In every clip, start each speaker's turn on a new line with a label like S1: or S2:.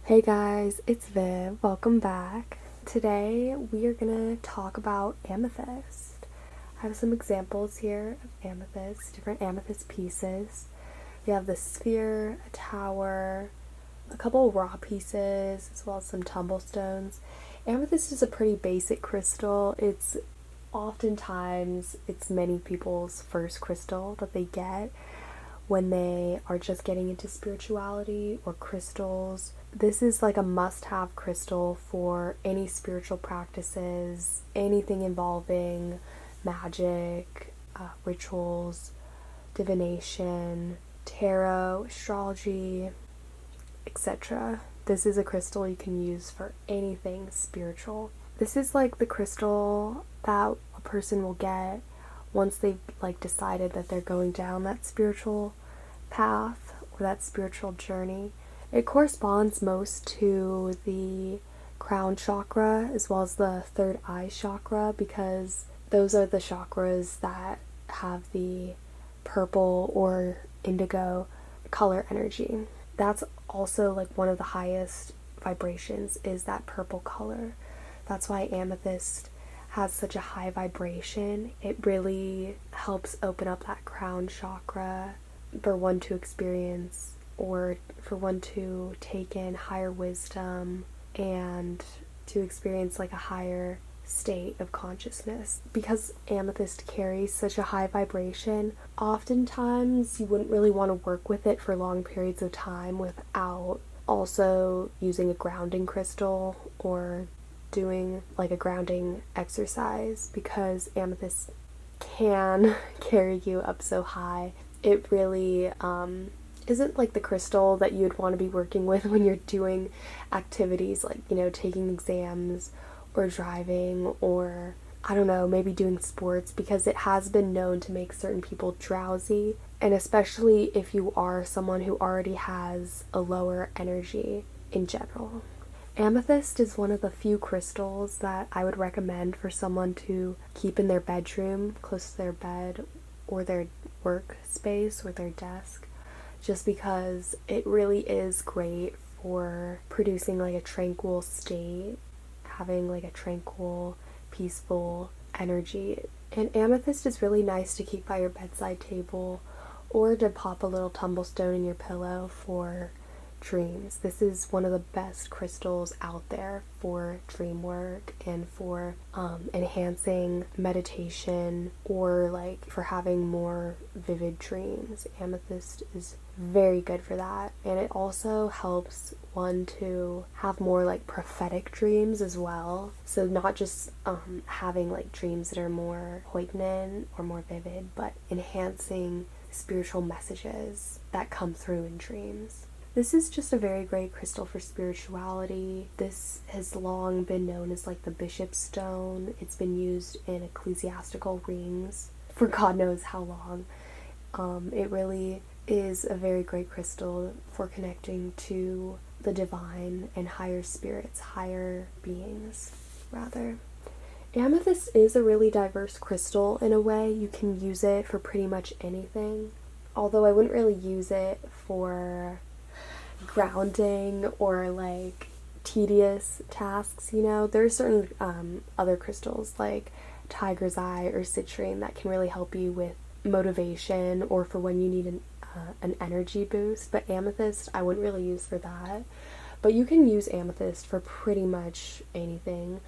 S1: Hey guys, it's Viv. Welcome back. Today we are going to talk about amethyst. I have some examples here of amethyst, different amethyst pieces. We have the sphere, a tower, a couple raw pieces, as well as some tumblestones. Amethyst is a pretty basic crystal. It's many people's first crystal that they get when they are just getting into spirituality or crystals. This is like a must-have crystal for any spiritual practices, anything involving magic, rituals, divination, tarot, astrology, etc. This is a crystal you can use for anything spiritual. This is like the crystal that a person will get once they've decided that they're going down that spiritual path or that spiritual journey. It corresponds most to the crown chakra as well as the third eye chakra, because those are the chakras that have the purple or indigo color energy. That's also one of the highest vibrations, is that purple color. That's why amethyst has such a high vibration. It really helps open up that crown chakra for one to experience, or for one to take in higher wisdom and to experience a higher state of consciousness. Because amethyst carries such a high vibration, oftentimes you wouldn't really want to work with it for long periods of time without also using a grounding crystal or doing a grounding exercise, because amethyst can carry you up so high. It really isn't the crystal that you'd want to be working with when you're doing activities taking exams or driving, or I don't know, maybe doing sports, because it has been known to make certain people drowsy, and especially if you are someone who already has a lower energy in general. Amethyst is one of the few crystals that I would recommend for someone to keep in their bedroom, close to their bed or their workspace or their desk, just because it really is great for producing a tranquil state, having a tranquil, peaceful energy. And amethyst is really nice to keep by your bedside table, or to pop a little tumblestone in your pillow for dreams. This is one of the best crystals out there for dream work and for enhancing meditation, or for having more vivid dreams. Amethyst is very good for that, and it also helps one to have more prophetic dreams as well. So not just having dreams that are more poignant or more vivid, but enhancing spiritual messages that come through in dreams. This is just a very great crystal for spirituality. This has long been known as the bishop's stone. It's been used in ecclesiastical rings for God knows how long. It really is a very great crystal for connecting to the divine and higher spirits, higher beings, rather. Amethyst is a really diverse crystal in a way. You can use it for pretty much anything, although I wouldn't really use it for grounding or tedious tasks. There are certain other crystals like tiger's eye or citrine that can really help you with motivation or for when you need an energy boost, but amethyst I wouldn't really use for that. But you can use amethyst for pretty much anything.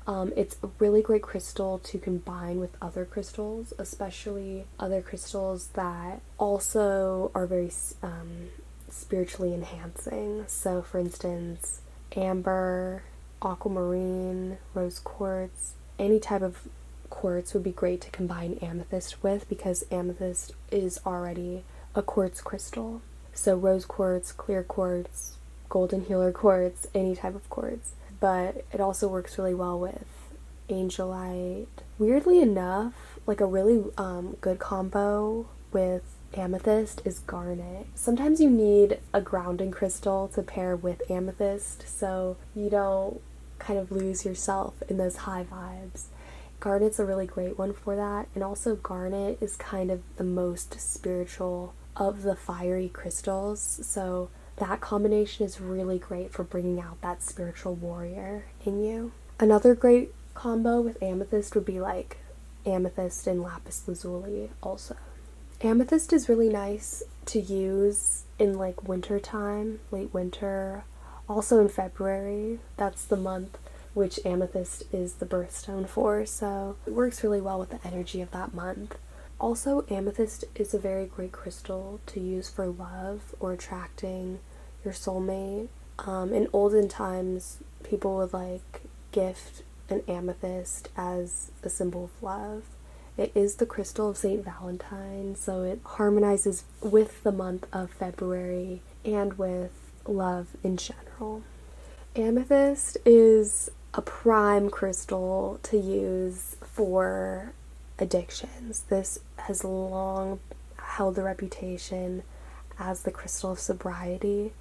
S1: It's a really great crystal to combine with other crystals, especially other crystals that also are very spiritually enhancing. So for instance, amber, aquamarine, rose quartz, any type of quartz would be great to combine amethyst with, because amethyst is already a quartz crystal. So rose quartz, clear quartz, golden healer quartz, any type of quartz. But it also works really well with angelite. Weirdly enough, a really good combo with amethyst is garnet. Sometimes you need a grounding crystal to pair with amethyst so you don't kind of lose yourself in those high vibes. Garnet's a really great one for that, and also garnet is kind of the most spiritual of the fiery crystals. So that combination is really great for bringing out that spiritual warrior in you. Another great combo with amethyst would be like amethyst and lapis lazuli also. Amethyst is really nice to use in like winter time, late winter, also in February. That's the month which amethyst is the birthstone for, so it works really well with the energy of that month. Also, amethyst is a very great crystal to use for love or attracting your soulmate. In olden times, people would like gift an amethyst as a symbol of love. It is the crystal of St. Valentine, so it harmonizes with the month of February and with love in general. Amethyst is a prime crystal to use for addictions. This has long held the reputation as the crystal of sobriety.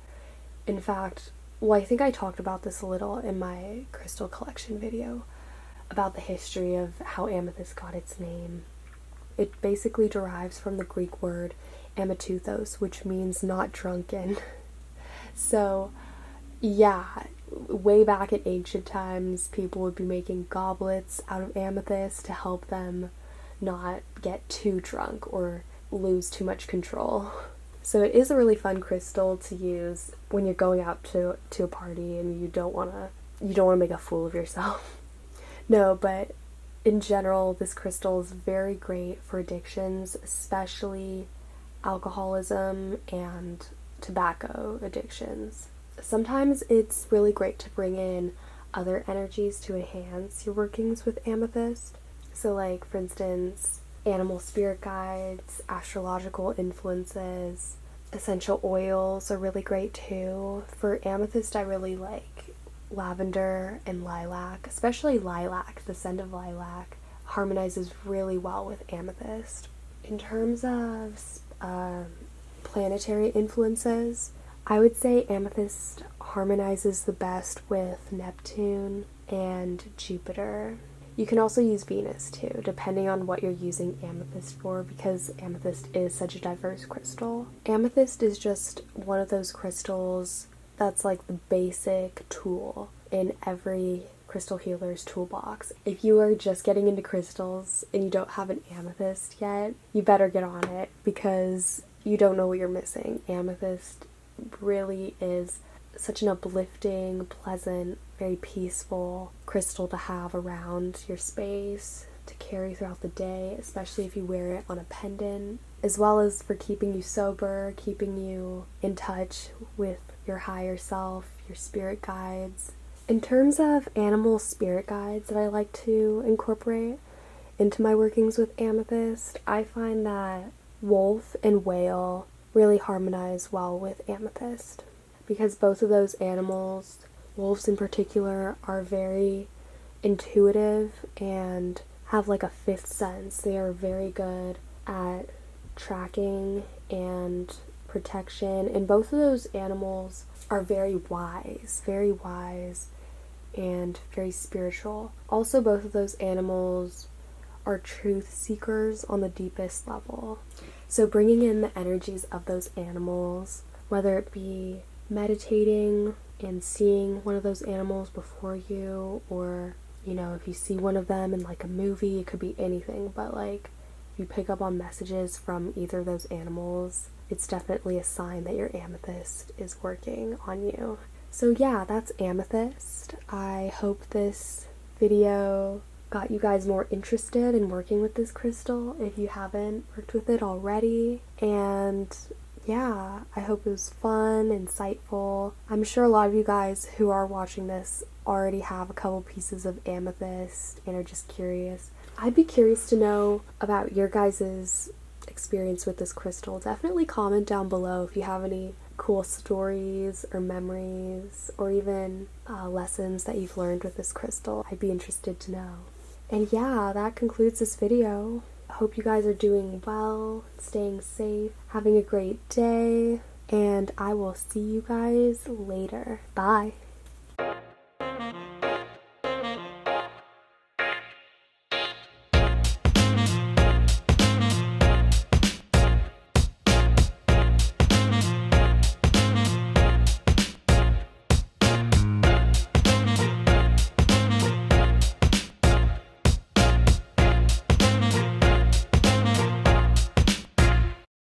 S1: In fact, well, I think I talked about this a little in my crystal collection video about the history of how amethyst got its name. It basically derives from the Greek word amethythos, which means not drunken. So, yeah, way back in ancient times, people would be making goblets out of amethyst to help them not get too drunk or lose too much control. So it is a really fun crystal to use when you're going out to a party and you don't want to make a fool of yourself. No, but in general, this crystal is very great for addictions, especially alcoholism and tobacco addictions. Sometimes it's really great to bring in other energies to enhance your workings with amethyst. So like, for instance, animal spirit guides, astrological influences, essential oils are really great too. For amethyst, I really like lavender and lilac, especially lilac. The scent of lilac harmonizes really well with amethyst. In terms of planetary influences, I would say amethyst harmonizes the best with Neptune and Jupiter. You can also use Venus too, depending on what you're using amethyst for, because amethyst is such a diverse crystal. Amethyst is just one of those crystals that's like the basic tool in every crystal healer's toolbox. If you are just getting into crystals and you don't have an amethyst yet, you better get on it because you don't know what you're missing. Amethyst really is such an uplifting, pleasant, very peaceful crystal to have around your space, to carry throughout the day, especially if you wear it on a pendant, as well as for keeping you sober, keeping you in touch with your higher self, your spirit guides. In terms of animal spirit guides that I like to incorporate into my workings with amethyst, I find that wolf and whale really harmonize well with amethyst, because both of those animals, wolves in particular, are very intuitive and have like a fifth sense. They are very good at tracking and protection, and both of those animals are very wise and very spiritual. Also, both of those animals are truth seekers on the deepest level. So bringing in the energies of those animals, whether it be meditating and seeing one of those animals before you, or, you know, if you see one of them in like a movie, it could be anything, but like if you pick up on messages from either of those animals, it's definitely a sign that your amethyst is working on you. So yeah, that's amethyst. I hope this video got you guys more interested in working with this crystal if you haven't worked with it already. And yeah, I hope it was fun, insightful. I'm sure a lot of you guys who are watching this already have a couple pieces of amethyst and are just curious. I'd be curious to know about your guys' experience with this crystal. Definitely comment down below if you have any cool stories or memories or even lessons that you've learned with this crystal. I'd be interested to know. And yeah, that concludes this video. I hope you guys are doing well, staying safe, having a great day, and I will see you guys later. Bye!